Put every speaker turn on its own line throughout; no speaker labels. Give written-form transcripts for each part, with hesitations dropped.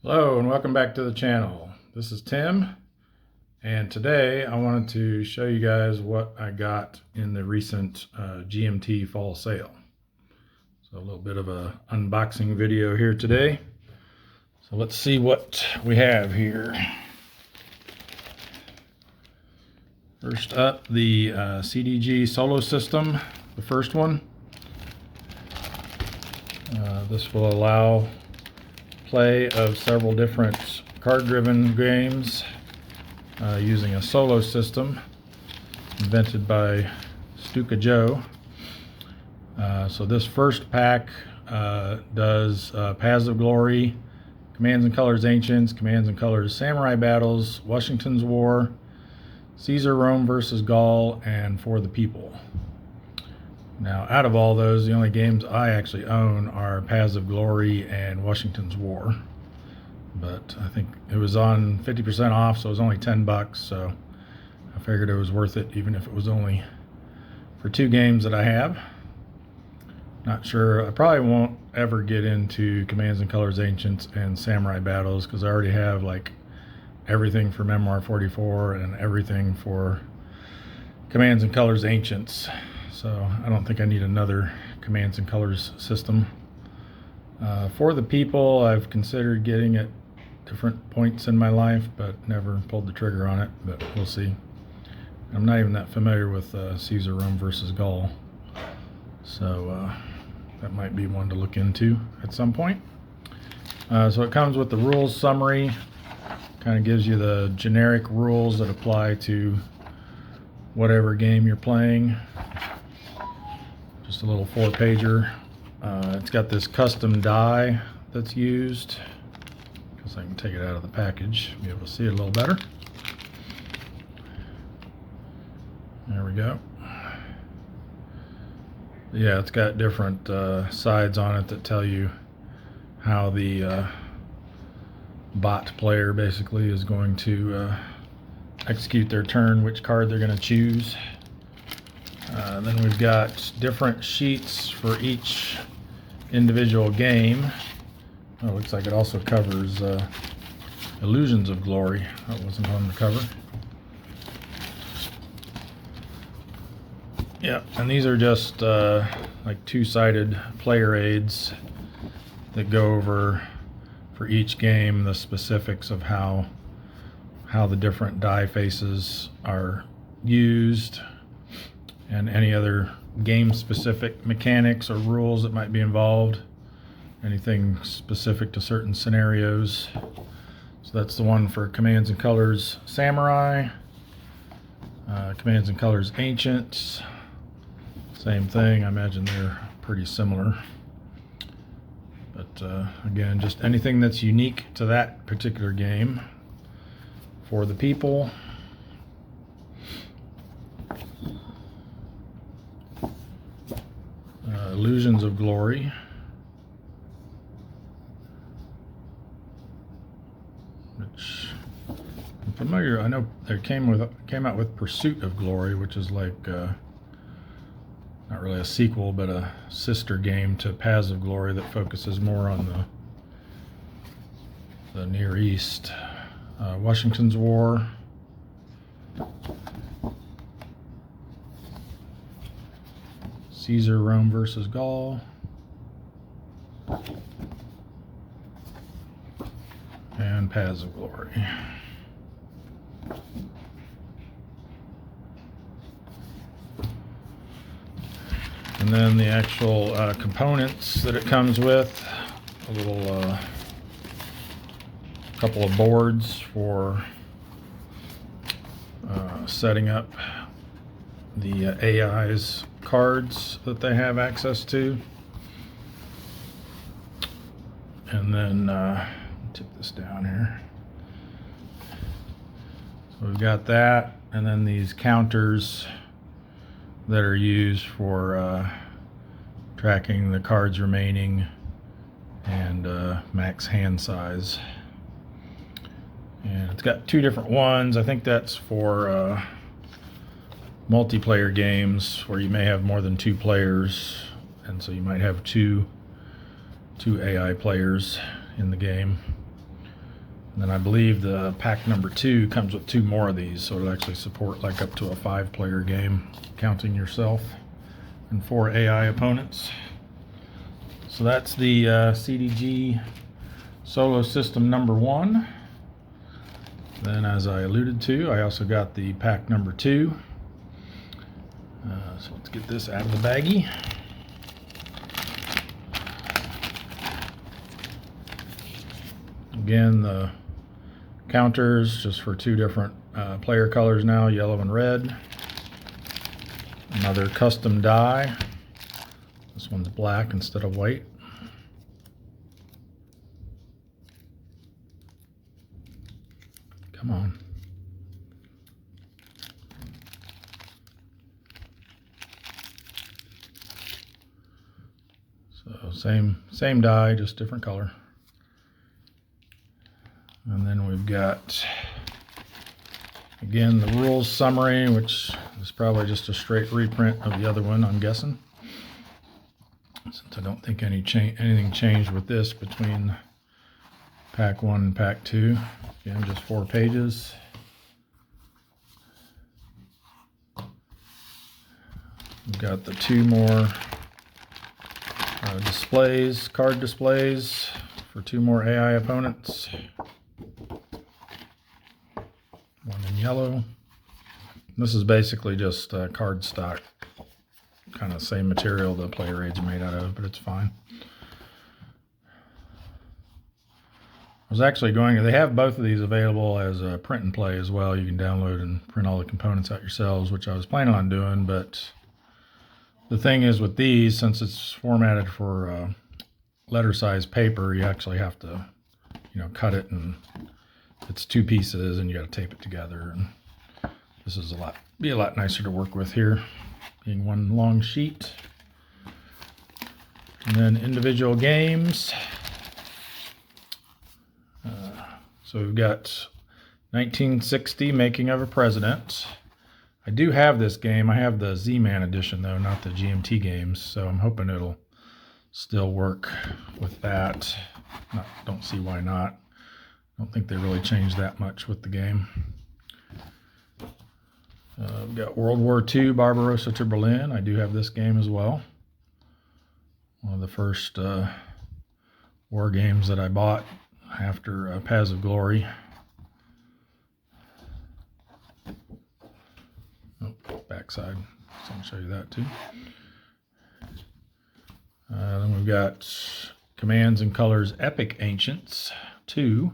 Hello and welcome back to the channel. This is Tim, and today I wanted to show you guys what I got in the recent GMT fall sale. So a little bit of a unboxing video here today. So let's see what we have here. First up, the CDG Solo System, the first one. This will allow play of several different card-driven games using a solo system invented by Stuka Joe. So this first pack does Paths of Glory, Commands and Colors Ancients, Commands and Colors Samurai Battles, Washington's War, Caesar Rome versus Gaul, and For the People. Now, out of all those, the only games I actually own are Paths of Glory and Washington's War. But I think it was on 50% off, so it was only $10, so I figured it was worth it, even if it was only for two games that I have. Not sure, I probably won't ever get into Commands and Colors Ancients and Samurai Battles, because I already have like everything for Memoir 44 and everything for Commands and Colors Ancients. So I don't think I need another Commands and Colors system. For the People, I've considered getting at different points in my life, but never pulled the trigger on it, but we'll see. I'm not even that familiar with Caesar Rome versus Gaul, so that might be one to look into at some point. So it comes with the rules summary, kind of gives you the generic rules that apply to whatever game you're playing. Just a little 4-pager. It's got this custom die that's used. Guess I can take it out of the package, be able to see it a little better. There we go. Yeah, it's got different sides on it that tell you how the bot player basically is going to execute their turn, which card they're going to choose. Then we've got different sheets for each individual game. Oh, looks like it also covers Illusions of Glory. That wasn't on the cover. Yeah, and these are just like two-sided player aids that go over for each game the specifics of how the different die faces are used, and any other game-specific mechanics or rules that might be involved, anything specific to certain scenarios. So that's the one for Commands and Colors Samurai, Commands and Colors Ancients, same thing. I imagine they're pretty similar. But again, just anything that's unique to that particular game. For the People, Illusions of Glory, which I'm familiar. I know they came out with Pursuit of Glory, which is like not really a sequel, but a sister game to Paths of Glory that focuses more on the Near East. Washington's War, Caesar Rome versus Gaul, and Paths of Glory. And then the actual components that it comes with, a little couple of boards for setting up the AI's cards that they have access to. And then tip this down here. So we've got that, and then these counters that are used for tracking the cards remaining and max hand size. And it's got two different ones. I think that's for multiplayer games where you may have more than two players, and so you might have two AI players in the game. And then I believe the pack number 2 comes with 2 more of these, so it'll actually support like up to a 5-player game, counting yourself and 4 AI opponents. So that's the CDG Solo System number 1. Then, as I alluded to, I also got the pack number 2. So let's get this out of the baggie. Again, the counters just for 2 different player colors now, yellow and red. Another custom die. This one's black instead of white. Come on. So same die, just different color. And then we've got, again, the rules summary, which is probably just a straight reprint of the other one, I'm guessing. Since I don't think anything changed with this between pack 1 and pack 2. Again, just 4 pages. We've got the 2 more displays, card displays for 2 more AI opponents. One in yellow. This is basically just card stock, kind of same material the player aids are made out of, but it's fine. I was actually they have both of these available as a print and play as well. You can download and print all the components out yourselves, which I was planning on doing, but the thing is with these, since it's formatted for letter size paper, you actually have to, cut it, and it's 2 pieces and you got to tape it together. And this is be a lot nicer to work with here, being one long sheet. And then individual games. So we've got 1960, Making of a President. I do have this game. I have the Z-Man edition, though, not the GMT games, so I'm hoping it'll still work with that. Don't see why not. I don't think they really changed that much with the game. We've got World War II, Barbarossa to Berlin. I do have this game as well. One of the first war games that I bought after Paths of Glory. Backside, so I'll show you that too. Then we've got Commands and Colors Epic Ancients 2.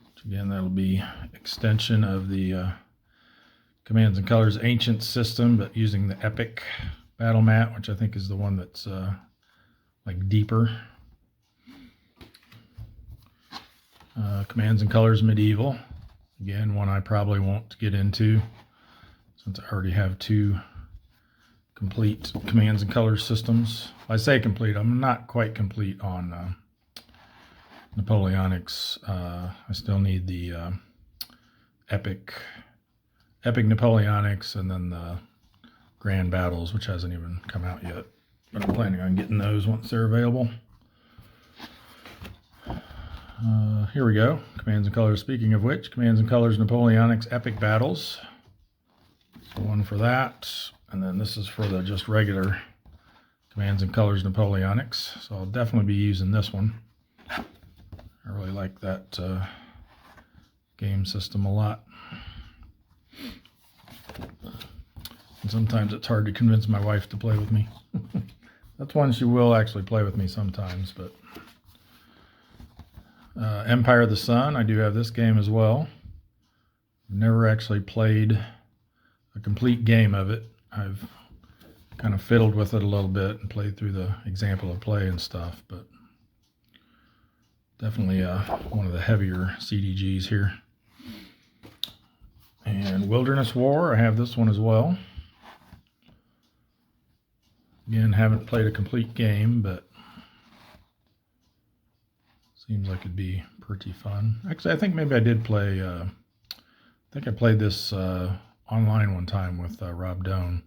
Which again, that'll be extension of the Commands and Colors Ancient system, but using the Epic battle mat, which I think is the one that's like deeper. Commands and Colors Medieval. Again, one I probably won't get into, since I already have 2 complete Commands and Colors systems. I say complete, I'm not quite complete on Napoleonics. I still need the Epic Napoleonics, and then the Grand Battles, which hasn't even come out yet. But I'm planning on getting those once they're available. Here we go. Commands and Colors. Speaking of which, Commands and Colors Napoleonics Epic Battles. So one for that, and then this is for the just regular Commands and Colors Napoleonics. So I'll definitely be using this one. I really like that game system a lot. And sometimes it's hard to convince my wife to play with me. That's one she will actually play with me sometimes, but Empire of the Sun, I do have this game as well. Never actually played a complete game of it. I've kind of fiddled with it a little bit and played through the example of play and stuff, but definitely one of the heavier CDGs here. And Wilderness War, I have this one as well. Again, haven't played a complete game, but seems like it'd be pretty fun. Actually, I think maybe I did play, I think I played this online one time with Rob Doan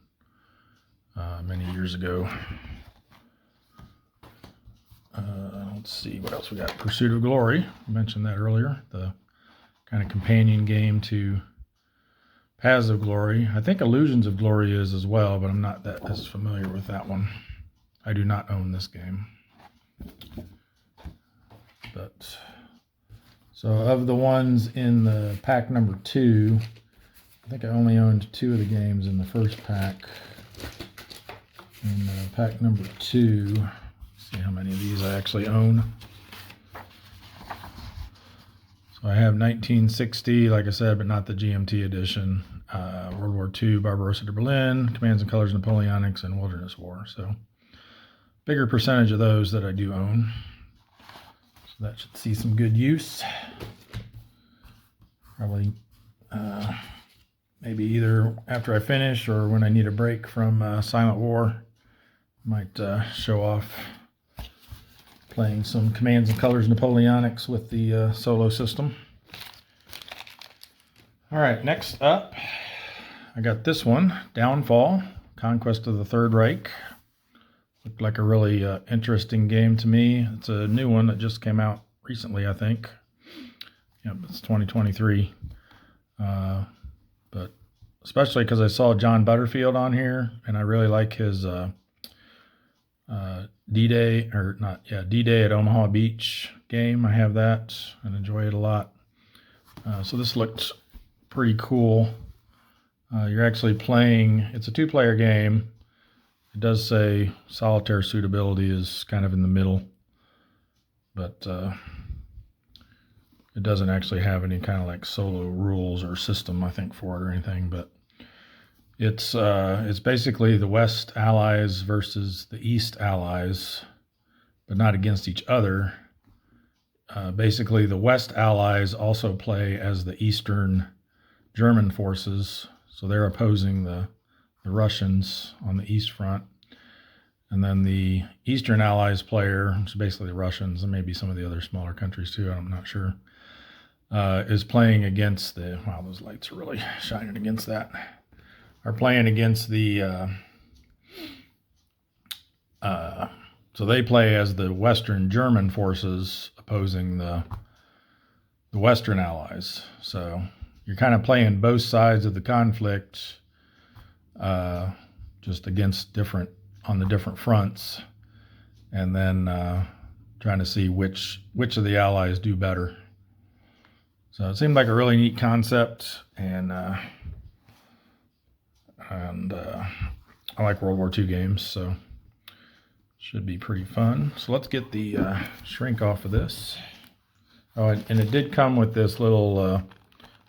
many years ago. I don't let's see what else we got. Pursuit of Glory. I mentioned that earlier. The kind of companion game to Paths of Glory. I think Illusions of Glory is as well, but I'm not that as familiar with that one. I do not own this game. But so of the ones in the pack number 2, I think I only owned 2 of the games in the first pack. In pack number 2, let's see how many of these I actually own. So I have 1960, like I said, but not the GMT edition. World War II, Barbarossa to Berlin, Commands and Colors Napoleonics, and Wilderness War. So bigger percentage of those that I do own. So that should see some good use. Probably maybe either after I finish or when I need a break from Silent War. Might show off playing some Commands and Colors Napoleonics with the solo system. All right, next up, I got this one, Downfall, Conquest of the Third Reich. Looked like a really interesting game to me. It's a new one that just came out recently, I think. Yep, it's 2023. But especially because I saw John Butterfield on here, and I really like his D-Day, or not, yeah, D-Day at Omaha Beach game. I have that and enjoy it a lot. So this looked pretty cool. You're actually playing, it's a 2-player game. It does say solitaire suitability is kind of in the middle, but it doesn't actually have any kind of like solo rules or system, I think, for it or anything. But it's basically the West Allies versus the East Allies, but not against each other. Basically, the West Allies also play as the Eastern German forces, so they're opposing the Russians on the East Front. And then the Eastern Allies player, which is basically the Russians and maybe some of the other smaller countries too, I'm not sure, is playing against the, wow, those lights are really shining against that, are playing against the, so they play as the Western German forces opposing the Western Allies. So you're kind of playing both sides of the conflict, just against on the different fronts, and then trying to see which of the allies do better. So it seemed like a really neat concept, and I like World War II games, so should be pretty fun. So let's get the shrink off of this. Oh, and it did come with this little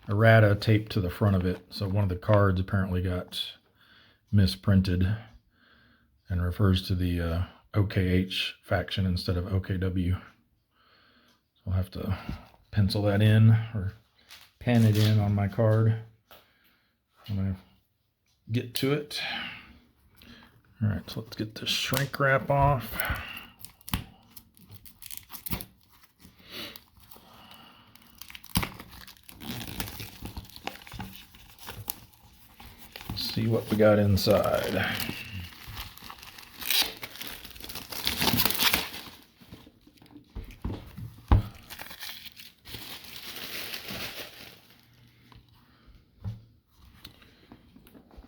errata taped to the front of it. So one of the cards apparently got misprinted and refers to the OKH faction instead of OKW. So I'll have to pencil that in or pen it in on my card. I'm going to get to it. All right, so let's get the shrink wrap off. See what we got inside.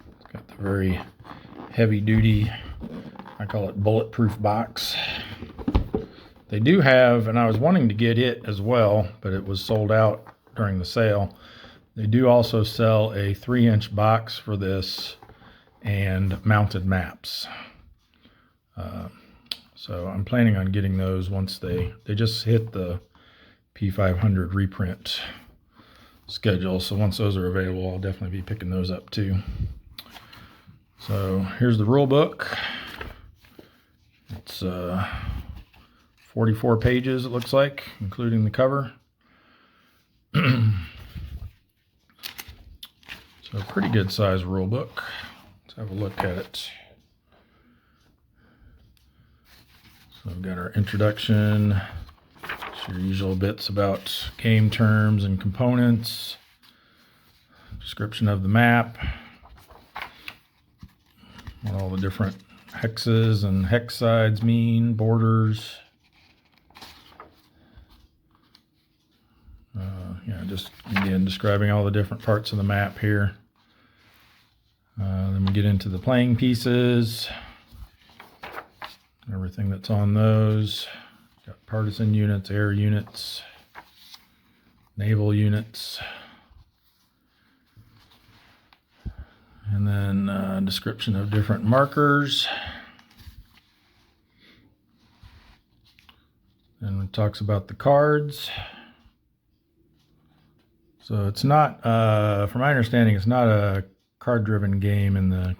It's got the very heavy duty, I call it bulletproof box. They do have, and I was wanting to get it as well, but it was sold out during the sale. They do also sell a 3-inch box for this and mounted maps. So I'm planning on getting those once they just hit the P500 reprint schedule. So once those are available, I'll definitely be picking those up too. So here's the rule book. It's 44 pages, it looks like, including the cover. So a pretty good size rule book. Let's have a look at it. So we've got our introduction, it's your usual bits about game terms and components, description of the map, what all the different hexes and hex sides mean, borders, just again describing all the different parts of the map here. Then we get into the playing pieces, everything that's on those. Got partisan units, air units, naval units, and then a description of different markers. And it talks about the cards. So it's not, from my understanding, it's not a card-driven game in the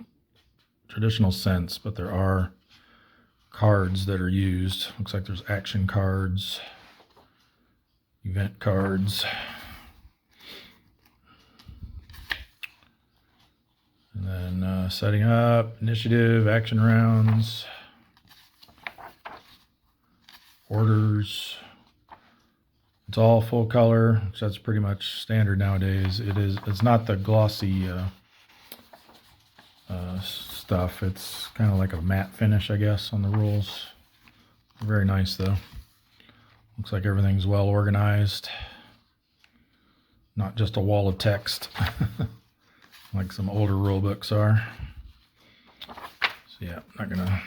traditional sense, but there are cards that are used. Looks like there's action cards, event cards, and then setting up, initiative, action rounds, orders. It's all full color, which that's pretty much standard nowadays. It's not the glossy stuff. It's kind of like a matte finish, I guess, on the rules. Very nice though. Looks like everything's well organized. Not just a wall of text like some older rule books are. So yeah, I'm not gonna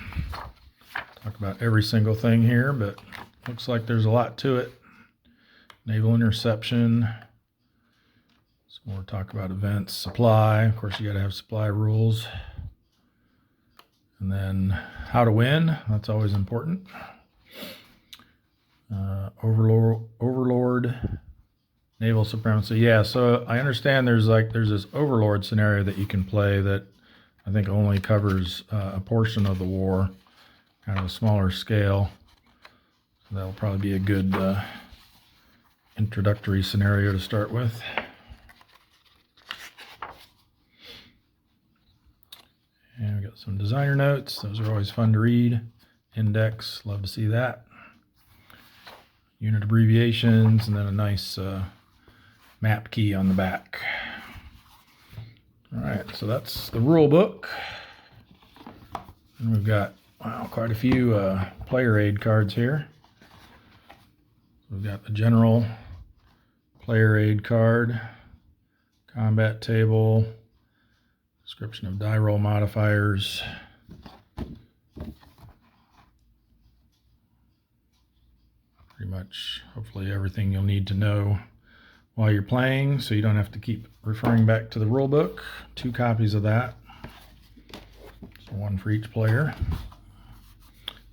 talk about every single thing here, but looks like there's a lot to it. Naval interception. So we'll talk about events, supply. Of course, you got to have supply rules. And then how to win. That's always important. Overlord, naval supremacy. Yeah, so I understand there's this overlord scenario that you can play that I think only covers a portion of the war, kind of a smaller scale. So that'll probably be a good introductory scenario to start with. And we got some designer notes. Those are always fun to read. Index, love to see that. Unit abbreviations, and then a nice map key on the back. All right, so that's the rule book. And we've got, wow, quite a few player aid cards here. We've got the general player aid card, combat table, description of die roll modifiers, pretty much hopefully everything you'll need to know while you're playing, so you don't have to keep referring back to the rule book. 2 copies of that, so 1 for each player.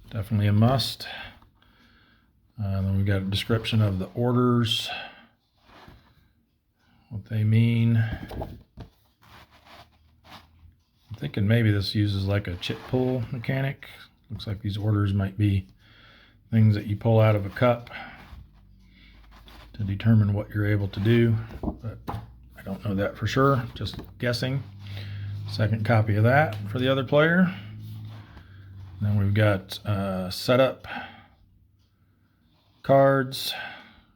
Definitely a must. Then we've got a description of the orders, what they mean. I'm thinking maybe this uses like a chip pull mechanic. Looks like these orders might be things that you pull out of a cup to determine what you're able to do, but I don't know that for sure, just guessing. 2nd copy of that for the other player. Then we've got setup cards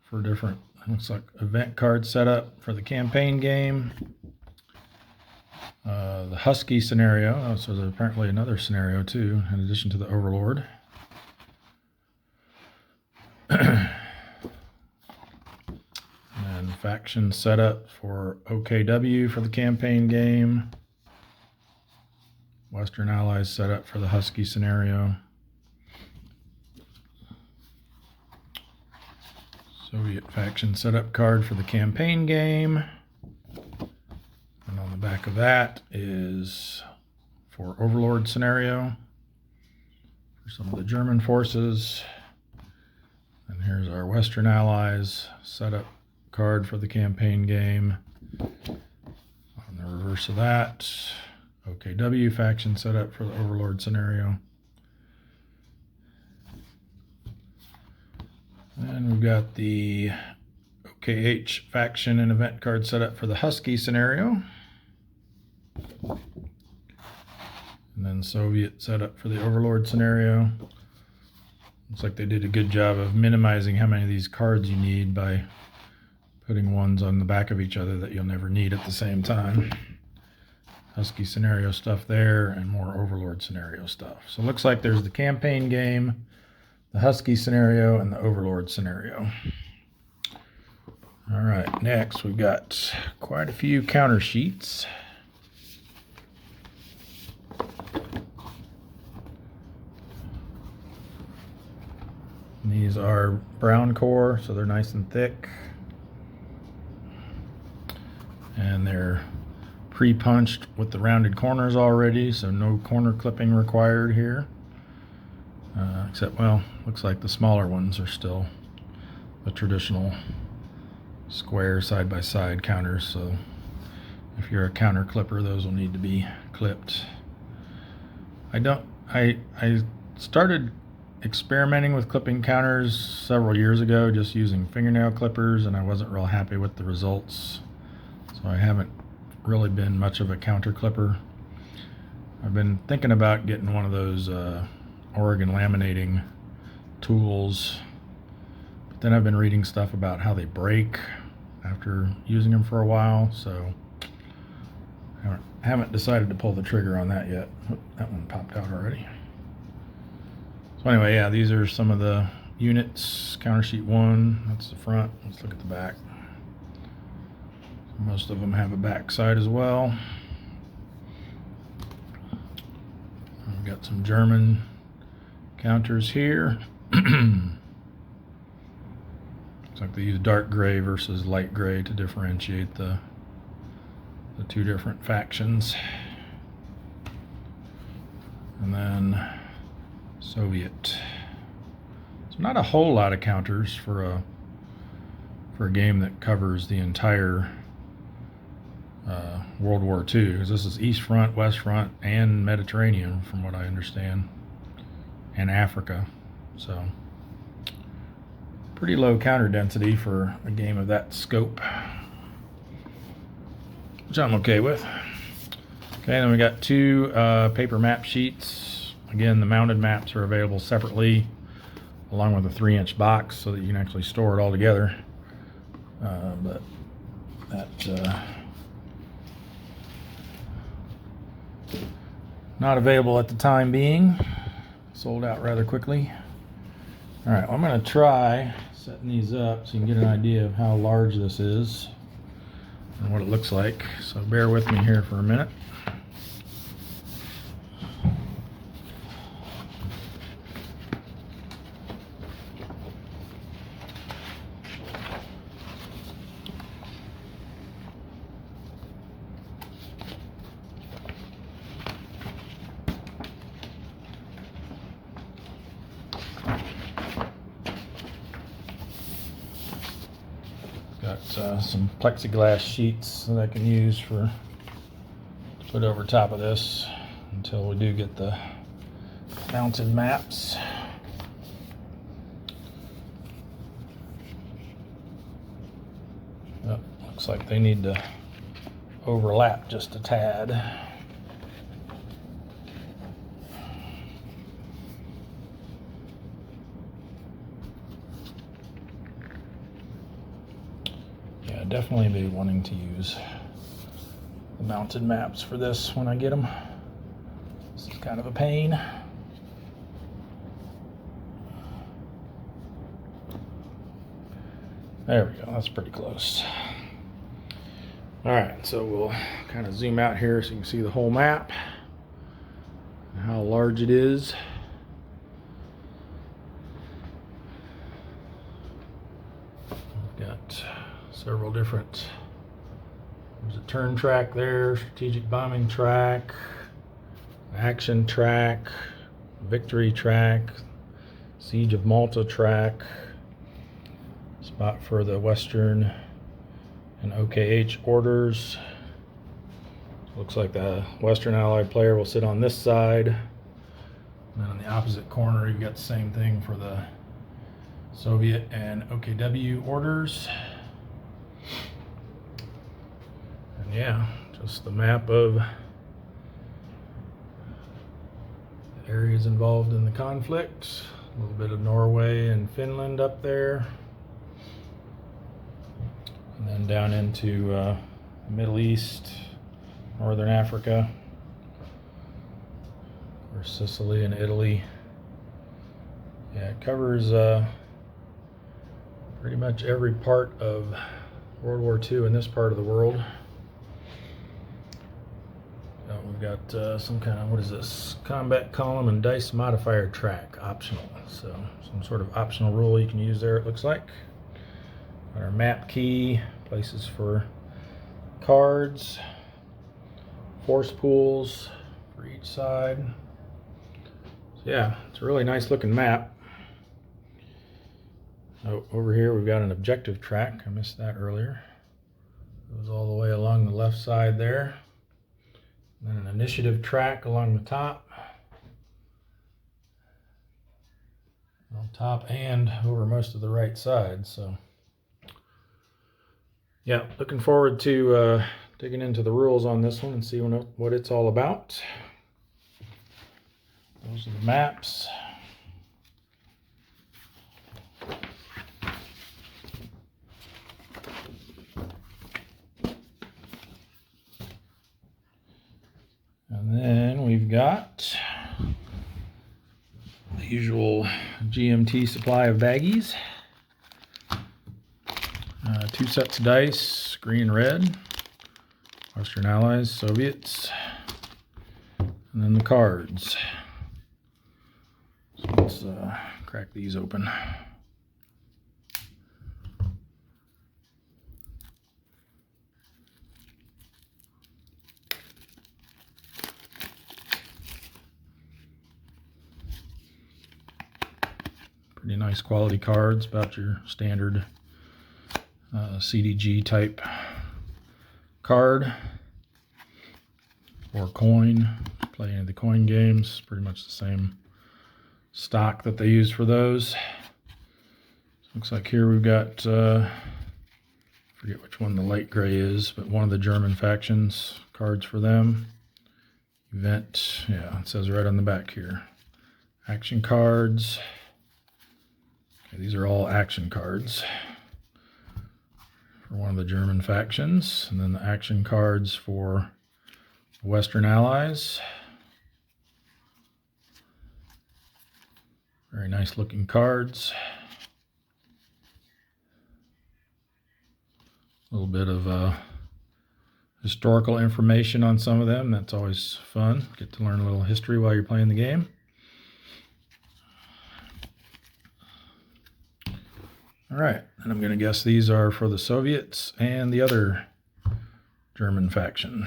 for different, looks like event card setup for the campaign game. The Husky scenario, so there's apparently another scenario too, in addition to the Overlord. And faction setup for OKW for the campaign game. Western Allies setup for the Husky scenario. Soviet faction setup card for the campaign game. And on the back of that is for Overlord scenario for some of the German forces. And here's our Western Allies setup card for the campaign game. On the reverse of that, OKW faction setup for the Overlord scenario. And we've got the OKH faction and event card setup for the Husky scenario. And then Soviet setup for the Overlord scenario. Looks like they did a good job of minimizing how many of these cards you need by putting ones on the back of each other that you'll never need at the same time. Husky scenario stuff there, and more Overlord scenario stuff. So it looks like there's the campaign game, the Husky scenario, and the Overlord scenario. All right, next we've got quite a few counter sheets. These are brown core, so they're nice and thick. And they're pre-punched with the rounded corners already, so no corner clipping required here. Except, well, looks like the smaller ones are still the traditional square side-by-side counters, so if you're a counter clipper, those will need to be clipped. I started experimenting with clipping counters several years ago, just using fingernail clippers, and I wasn't real happy with the results, so I haven't really been much of a counter clipper. I've been thinking about getting one of those Oregon laminating tools, but then I've been reading stuff about how they break after using them for a while, so I haven't decided to pull the trigger on that yet. Oh, that one popped out already. So anyway, yeah, these are some of the units. Counter sheet 1, that's the front. Let's look at the back. Most of them have a back side as well. We've got some German counters here. Looks like they use dark gray versus light gray to differentiate the two different factions. And then Soviet. So not a whole lot of counters for a game that covers the entire World War II, because this is East Front, West Front, and Mediterranean, from what I understand, and Africa. So pretty low counter density for a game of that scope, which I'm okay with. Okay, then we got 2 paper map sheets. Again, the mounted maps are available separately, along with a 3-inch box, so that you can actually store it all together. But that not available at the time being. Sold out rather quickly. All right, well, I'm going to try setting these up so you can get an idea of how large this is and what it looks like. So bear with me here for a minute. Got some plexiglass sheets that I can use to put over top of this until we do get the mounted maps. Oh, looks like they need to overlap just a tad. Yeah, definitely be wanting to use the mounted maps for this when I get them. This is kind of a pain. There we go, that's pretty close. All right, so we'll kind of zoom out here so you can see the whole map and how large it is. We've got several different, there's a turn track there, strategic bombing track, action track, victory track, siege of Malta track, spot for the Western and OKH orders. Looks like the Western Allied player will sit on this side. And then on the opposite corner, you've got the same thing for the Soviet and OKW orders. And yeah, just the map of the areas involved in the conflict. A little bit of Norway and Finland up there. And then down into the Middle East, Northern Africa, or Sicily and Italy. Yeah, it covers pretty much every part of World War II in this part of the world. We've got some kind of, what is this? Combat column and dice modifier track, optional. So some sort of optional rule you can use there, it looks like. Got our map key, places for cards, force pools for each side. So yeah, it's a really nice looking map. Oh, over here we've got an objective track. I missed that earlier. It goes all the way along the left side there. And then an initiative track along the top. On top and over most of the right side. So yeah, looking forward to digging into the rules on this one and see what it's all about. Those are the maps. And then we've got the usual GMT supply of baggies. 2 sets of dice, green and red. Western Allies, Soviets. And then the cards. So let's crack these open. Pretty nice quality cards, about your standard CDG type card or coin. Play any of the coin games, pretty much the same stock that they use for those. Looks like here we've got, forget which one the light gray is, but one of the German factions, cards for them. Event, yeah, it says right on the back here. Action cards. Okay, these are all action cards for one of the German factions, and then the action cards for the Western Allies. Very nice looking cards. A little bit of historical information on some of them. That's always fun. Get to learn a little history while you're playing the game. All right, and I'm going to guess these are for the Soviets and the other German faction.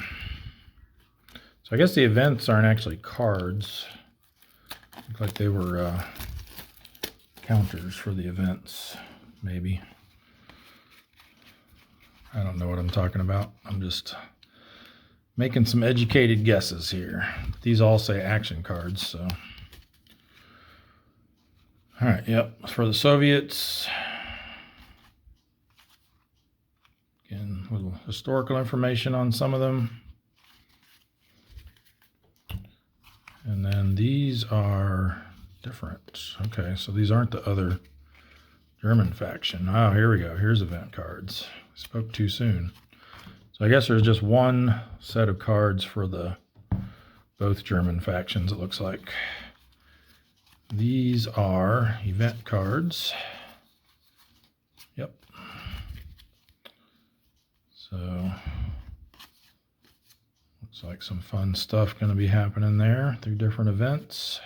So I guess the events aren't actually cards. Look like they were counters for the events, maybe. I don't know what I'm talking about. I'm just making some educated guesses here. These all say action cards, so. All right, yep, for the Soviets. Again, a little historical information on some of them. And then these are different. Okay, so these aren't the other German faction. Oh, here we go. Here's event cards. Spoke too soon. So I guess there's just one set of cards for the both German factions, it looks like. These are event cards. Yep. So looks like some fun stuff going to be happening there through different events.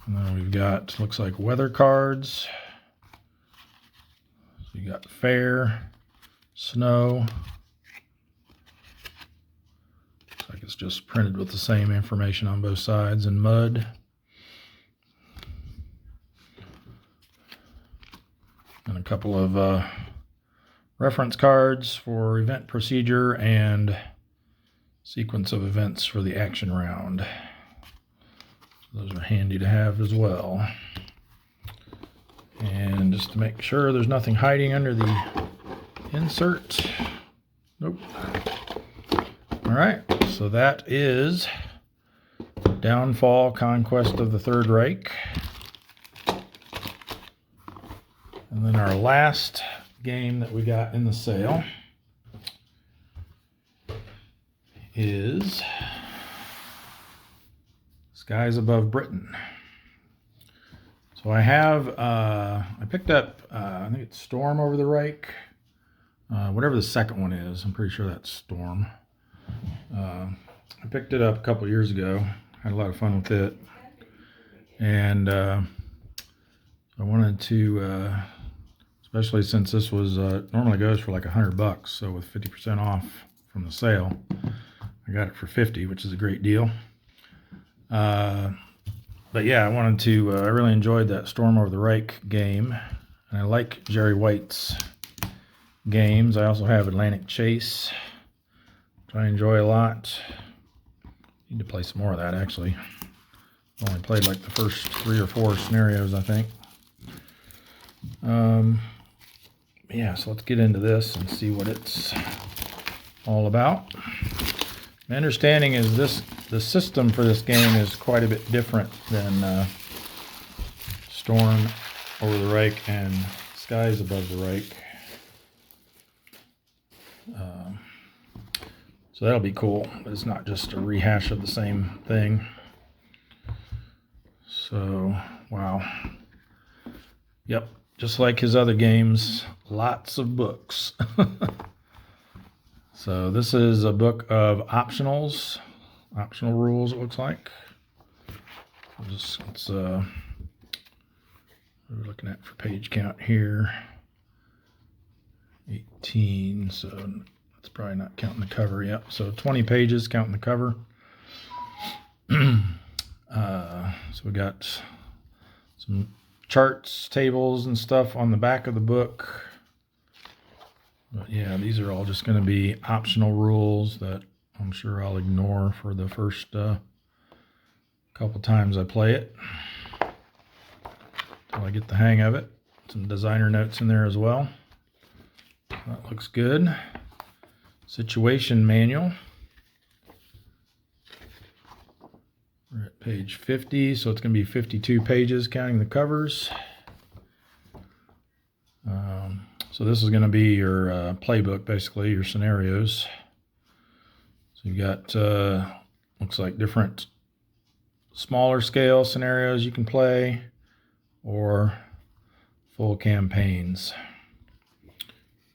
And then we've got, looks like weather cards. So you got fair, snow. Looks like it's just printed with the same information on both sides, and mud. And a couple of reference cards for event procedure and sequence of events for the action round. Those are handy to have as well. And just to make sure there's nothing hiding under the insert. Nope. All right, so that is Downfall, Conquest of the Third Reich. And then our last game that we got in the sale is Skies Above Britain. So So I have, I picked up, I think it's Storm Over the Reich. Whatever the second one is, I'm pretty sure that's Storm. I picked it up a couple years ago. Had a lot of fun with it. And I wanted to, especially since this was, normally goes for like $100, so with 50% off from the sale, I got it for 50, which is a great deal. But yeah, I wanted to, I really enjoyed that Storm Over the Reich game. And I like Jerry White's games. I also have Atlantic Chase, which I enjoy a lot. Need to play some more of that, actually. Only played like the first 3 or 4 scenarios, I think. Yeah, so let's get into this and see what it's all about. My understanding is the system for this game is quite a bit different than Storm Over the Reich and Skies Above the Reich. So that'll be cool. It's not just a rehash of the same thing. So, wow. Yep, just like his other games, lots of books. So this is a book of optionals, optional rules, it looks like. It's what are we looking at for page count here? 18, so it's probably not counting the cover yet. So 20 pages counting the cover. So we got some charts, tables, and stuff on the back of the book. But yeah, these are all just going to be optional rules that I'm sure I'll ignore for the first couple times I play it, until I get the hang of it. Some designer notes in there as well. That looks good. Situation manual. We're at page 50, so it's going to be 52 pages counting the covers. So this is going to be your playbook, basically, your scenarios. So you've got, looks like different smaller scale scenarios you can play, or full campaigns.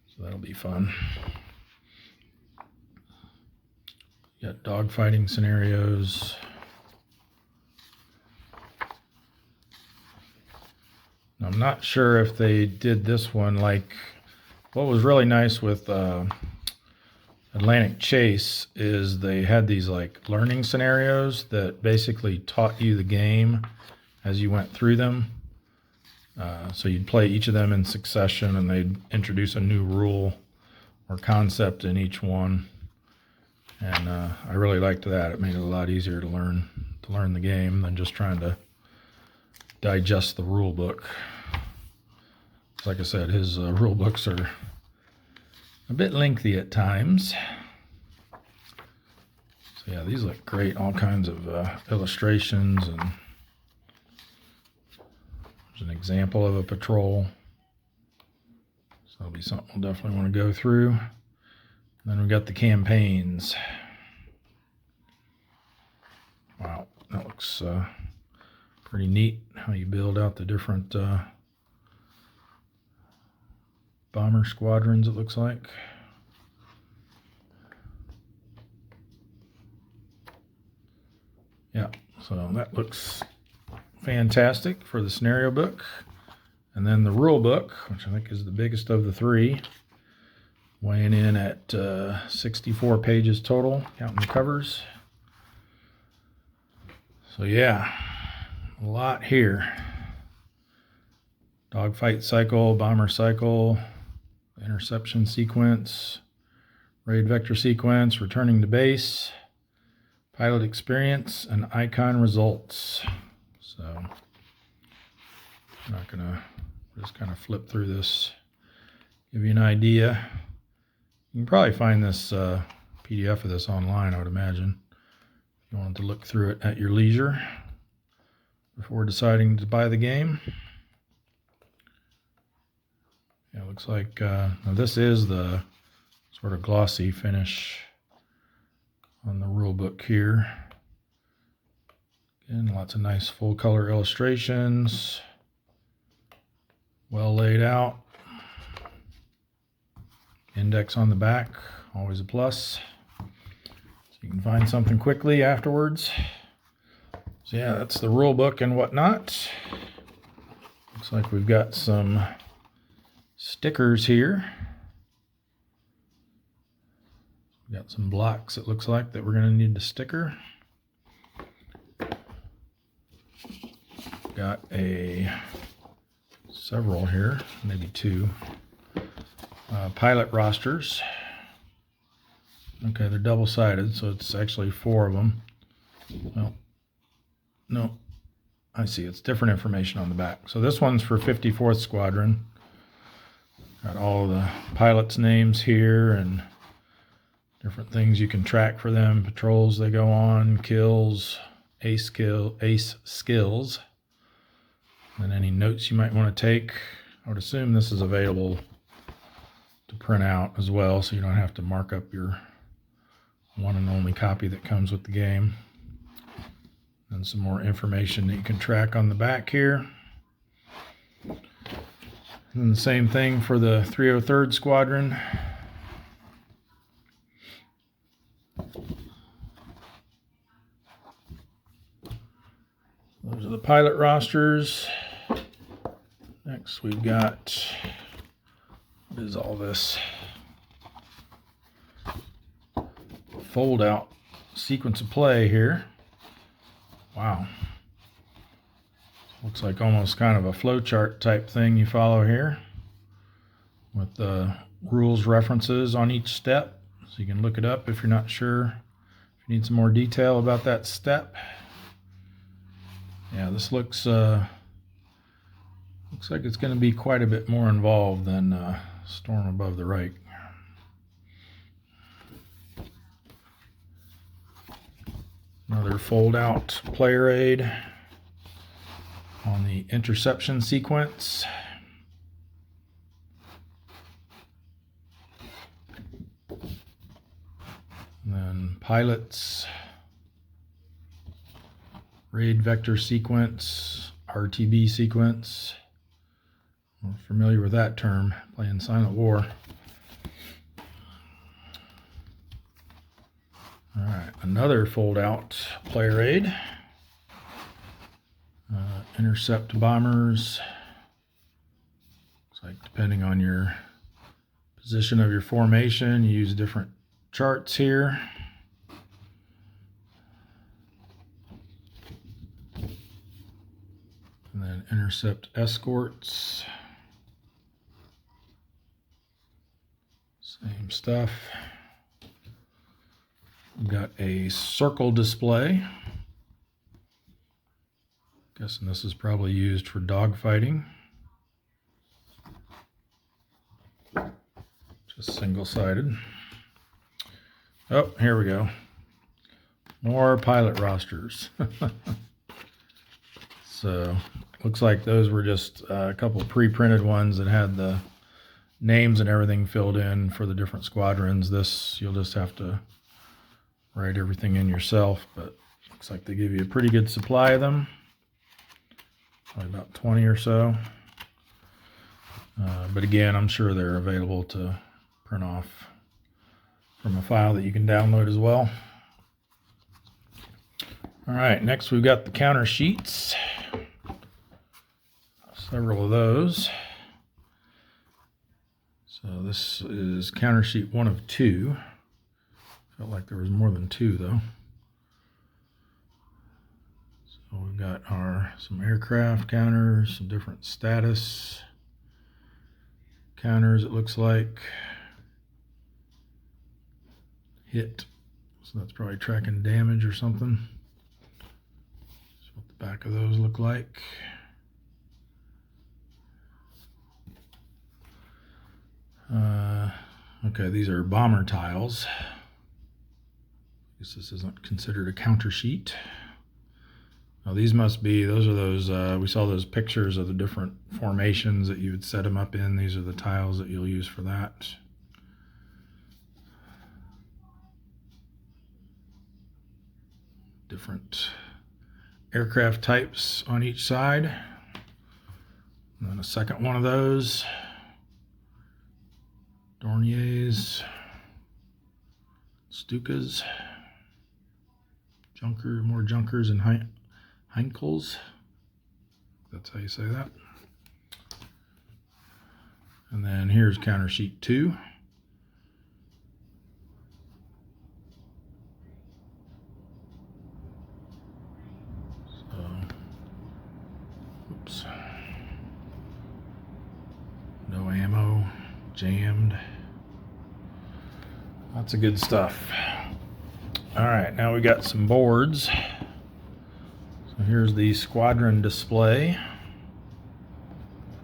So that'll be fun. You got dogfighting scenarios. I'm not sure if they did this one like, what was really nice with Atlantic Chase is they had these like learning scenarios that basically taught you the game as you went through them. So you'd play each of them in succession, and they'd introduce a new rule or concept in each one. And I really liked that. It made it a lot easier to learn the game than just trying to digest the rule book. Like I said, his rule books are a bit lengthy at times. So yeah, these look great. All kinds of illustrations, and there's an example of a patrol. So that'll be something we'll definitely want to go through. And then we've got the campaigns. Wow, that looks pretty neat how you build out the different bomber squadrons, it looks like. Yeah, so that looks fantastic for the scenario book. And then the rule book, which I think is the biggest of the three, weighing in at 64 pages total, counting the covers. So yeah, a lot here. Dogfight cycle, bomber cycle, interception sequence, raid vector sequence, returning to base, pilot experience, and icon results. So I'm not gonna just kind of flip through this, give you an idea. You can probably find this PDF of this online, I would imagine, if you wanted to look through it at your leisure before deciding to buy the game. Yeah, it looks like now this is the sort of glossy finish on the rule book here. Again, lots of nice full color illustrations. Well laid out. Index on the back, always a plus. So you can find something quickly afterwards. So yeah, that's the rule book and whatnot. Looks like we've got some stickers here. We've got some blocks, it looks like, that we're going to need to sticker. Got several here, maybe two. Pilot rosters. Okay, they're double-sided, so it's actually 4 of them. Well, no, I see, it's different information on the back. So this one's for 54th Squadron. Got all the pilots' names here and different things you can track for them, patrols they go on, kills, ace skills, and any notes you might want to take. I would assume this is available to print out as well, so you don't have to mark up your one and only copy that comes with the game. And some more information that you can track on the back here. And the same thing for the 303rd Squadron. Those are the pilot rosters. Next we've got, what is all this? Fold out sequence of play here. Wow. Looks like almost kind of a flowchart type thing you follow here with the rules references on each step. So you can look it up if you're not sure, if you need some more detail about that step. Yeah, this looks like it's going to be quite a bit more involved than Storm Above the Right. Another fold-out player aid on the interception sequence. And then pilots, raid vector sequence, RTB sequence. We're familiar with that term, playing Silent War. All right, another fold-out player aid. Intercept bombers. Looks like depending on your position of your formation, you use different charts here. And then intercept escorts. Same stuff. We've got a circle display. Guessing this is probably used for dogfighting. Just single-sided. Oh, here we go. More pilot rosters. So, looks like those were just a couple pre-printed ones that had the names and everything filled in for the different squadrons. This, you'll just have to write everything in yourself, but looks like they give you a pretty good supply of them. Probably about 20 or so. But again, I'm sure they're available to print off from a file that you can download as well. All right, next we've got the counter sheets. Several of those. So this is counter sheet 1 of 2. Felt like there was more than 2 though. So we've got some aircraft counters, some different status counters, it looks like. Hit. So that's probably tracking damage or something. That's what the back of those look like. Okay, these are bomber tiles. I guess this isn't considered a counter sheet. Now these must be, those are those, we saw those pictures of the different formations that you would set them up in. These are the tiles that you'll use for that. Different aircraft types on each side. And then a second one of those. Dorniers, Stukas, more Junkers and Heinkels. That's how you say that. And then here's counter sheet 2. So, oops. No ammo, jammed. Lots of good stuff. All right, now we got some boards. So here's the squadron display.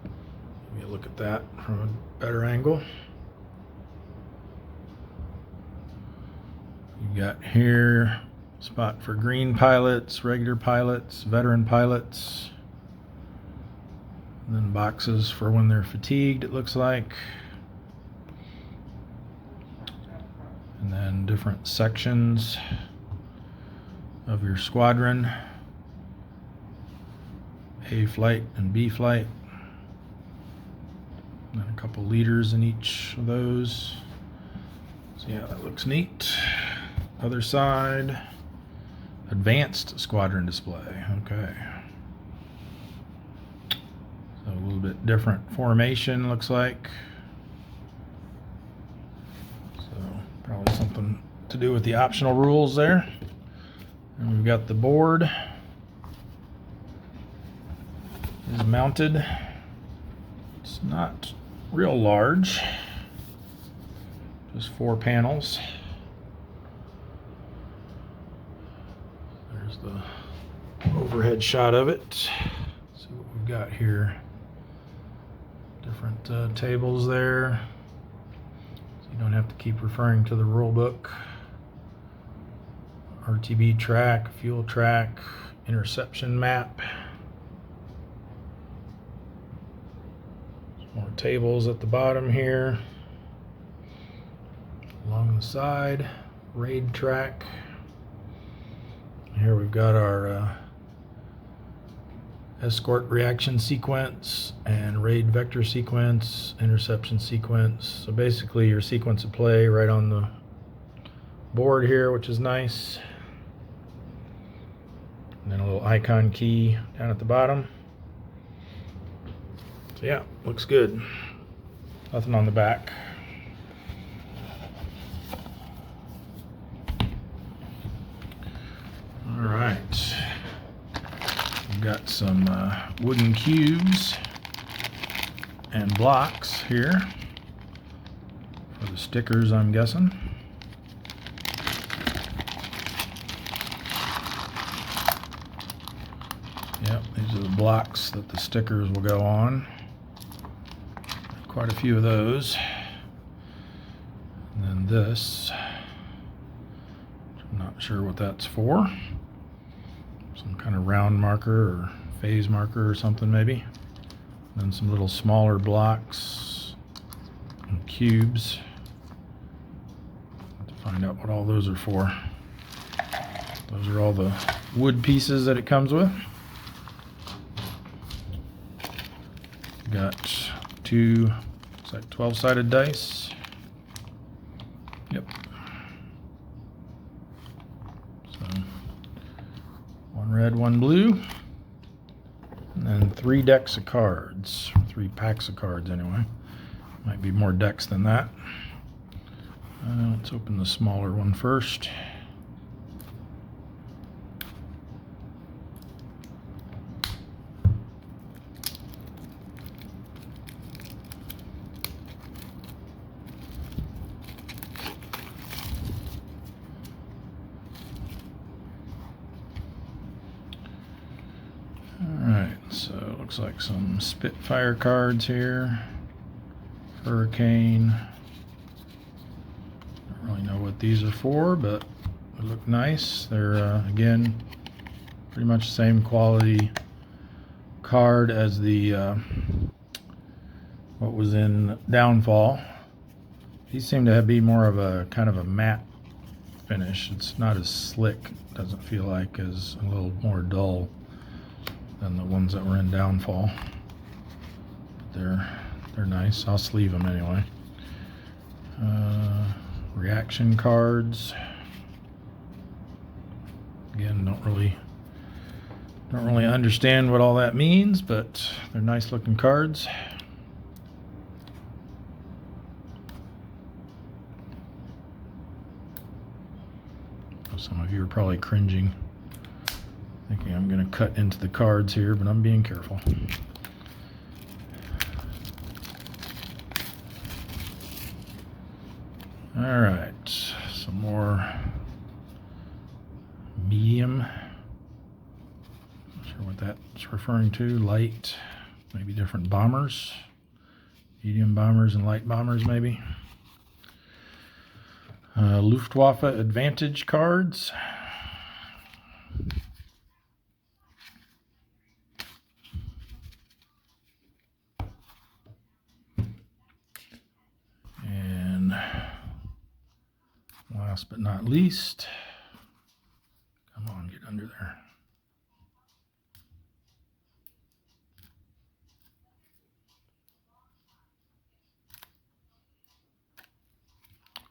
Let me look at that from a better angle. You got here spot for green pilots, regular pilots, veteran pilots. And then boxes for when they're fatigued, it looks like. And then different sections of your squadron. A flight and B flight. And then a couple leaders in each of those. So yeah, that looks neat. Other side. Advanced squadron display. Okay. So a little bit different formation, looks like. Probably something to do with the optional rules there. And we've got the board is mounted. It's not real large, just 4 panels. There's the overhead shot of it. See what we've got here. Different tables there. You don't have to keep referring to the rule book. RTB track, fuel track, interception map. Some more tables at the bottom here. Along the side, raid track. Here we've got our escort reaction sequence and raid vector sequence, interception sequence. So basically your sequence of play right on the board here, which is nice. And then a little icon key down at the bottom. So yeah, looks good. Nothing on the back. All right. We've got some wooden cubes and blocks here for the stickers, I'm guessing. Yep, these are the blocks that the stickers will go on. Quite a few of those. And then this, I'm not sure what that's for. Some kind of round marker or phase marker or something maybe. Then some little smaller blocks and cubes. To find out what all those are for. Those are all the wood pieces that it comes with. Got 2, looks like 12-sided dice. Yep. So 1 red, 1 blue, and then 3 decks of cards, 3 packs of cards anyway. Might be more decks than that. Let's open the smaller one first. So it looks like some Spitfire cards here. Hurricane. Don't really know what these are for, but they look nice. They're again pretty much the same quality card as the what was in Downfall. These seem to be more of a kind of a matte finish. It's not as slick, doesn't feel like, as a little more dull than the ones that were in Downfall. they're nice. I'll sleeve them anyway. Reaction cards. Again, don't really understand what all that means, but they're nice looking cards. Some of you are probably cringing, thinking I'm going to cut into the cards here, but I'm being careful. All right, some more medium. Not sure what that's referring to. Light, maybe different bombers. Medium bombers and light bombers, maybe. Luftwaffe Advantage cards. And last but not least, come on, get under there.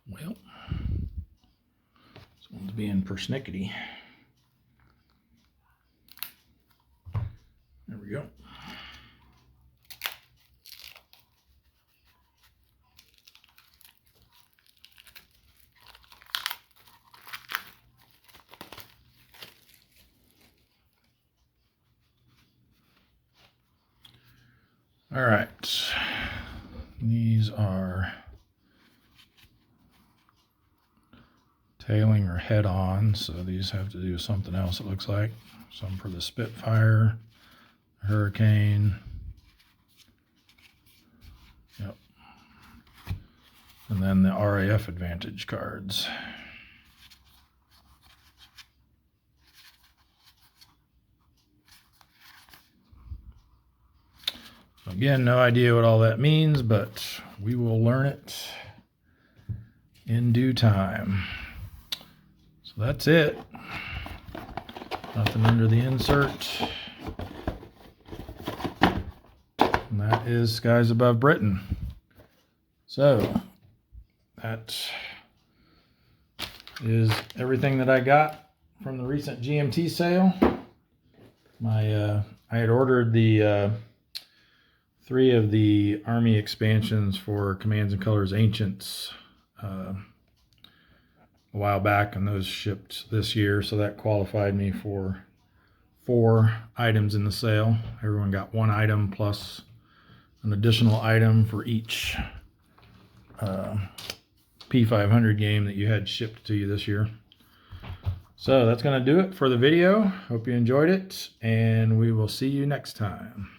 Well, this one's being persnickety. There we go. All right, these are tailing or head on, so these have to do with something else, it looks like. Some for the Spitfire, Hurricane. Yep. And then the RAF Advantage cards. Again, no idea what all that means, but we will learn it in due time. So that's it. Nothing under the insert. And that is Skies Above Britain. So that is everything that I got from the recent GMT sale. I had ordered the 3 of the Army expansions for Commands and Colors Ancients a while back, and those shipped this year, so that qualified me for 4 items in the sale. Everyone got 1 item plus an additional item for each P500 game that you had shipped to you this year. So that's going to do it for the video. Hope you enjoyed it, and we will see you next time.